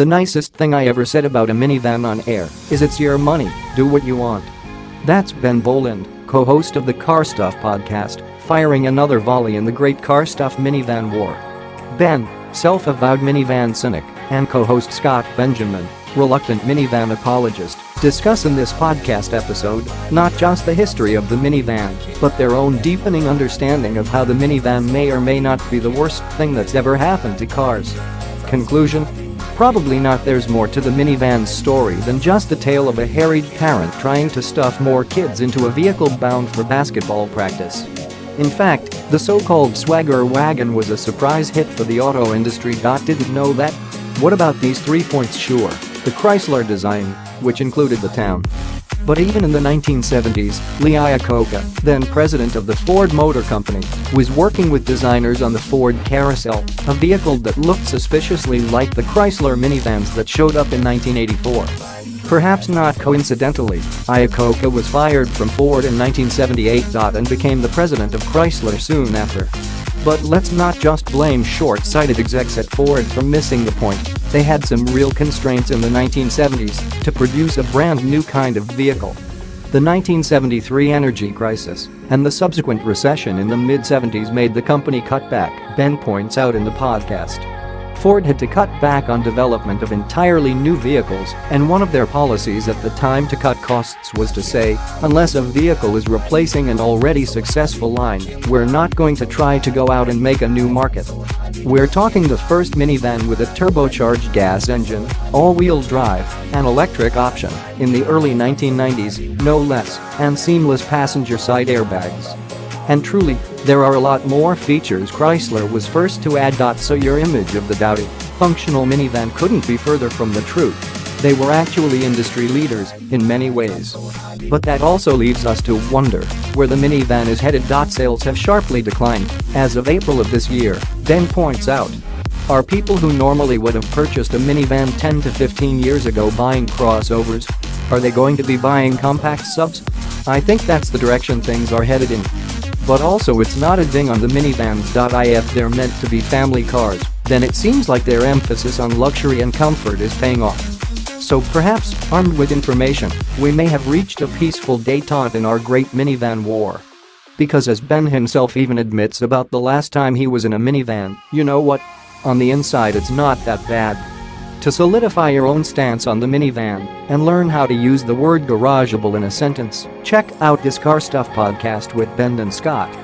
The nicest thing I ever said about a minivan on air is it's your money, do what you want. That's Ben Bowlin, co-host of the CarStuff podcast, firing another volley in the Great CarStuff Minivan War. Ben, self-avowed minivan cynic, and co-host Scott Benjamin, reluctant minivan apologist, discuss in this podcast episode not just the history of the minivan, but their own deepening understanding of how the minivan may or may not be the worst thing that's ever happened to cars. Conclusion? Probably not. There's more to the minivan's story than just the tale of a harried parent trying to stuff more kids into a vehicle bound for basketball practice. In fact, the so-called swagger wagon was a surprise hit for the auto industry. Didn't know that? What about these 3 points? Sure, the Chrysler design, which included the town. But even in the 1970s, Lee Iacocca, then president of the Ford Motor Company, was working with designers on the Ford Carousel, a vehicle that looked suspiciously like the Chrysler minivans that showed up in 1984. Perhaps not coincidentally, Iacocca was fired from Ford in 1978 and became the president of Chrysler soon after. But let's not just blame short-sighted execs at Ford for missing the point. They had some real constraints in the 1970s to produce a brand new kind of vehicle. The 1973 energy crisis and the subsequent recession in the mid-70s made the company cut back, Ben points out in the podcast. Ford had to cut back on development of entirely new vehicles, and one of their policies at the time to cut costs was to say, unless a vehicle is replacing an already successful line, we're not going to try to go out and make a new market. We're talking the first minivan with a turbocharged gas engine, all-wheel drive, and electric option in the early 1990s, no less, and seamless passenger side airbags. And truly, there are a lot more features Chrysler was first to add. So your image of the doubted, functional minivan couldn't be further from the truth. They were actually industry leaders in many ways. But that also leaves us to wonder where the minivan is headed. Sales have sharply declined as of April of this year, Ben points out. Are people who normally would have purchased a minivan 10 to 15 years ago buying crossovers? Are they going to be buying compact subs? I think that's the direction things are headed in. But also, it's not a ding on the minivans. If they're meant to be family cars, then it seems like their emphasis on luxury and comfort is paying off. So perhaps, armed with information, we may have reached a peaceful détente in our great minivan war. Because as Ben himself even admits about the last time he was in a minivan, you know what? On the inside it's not that bad. To solidify your own stance on the minivan and learn how to use the word garageable in a sentence, check out this CarStuff podcast with Ben and Scott.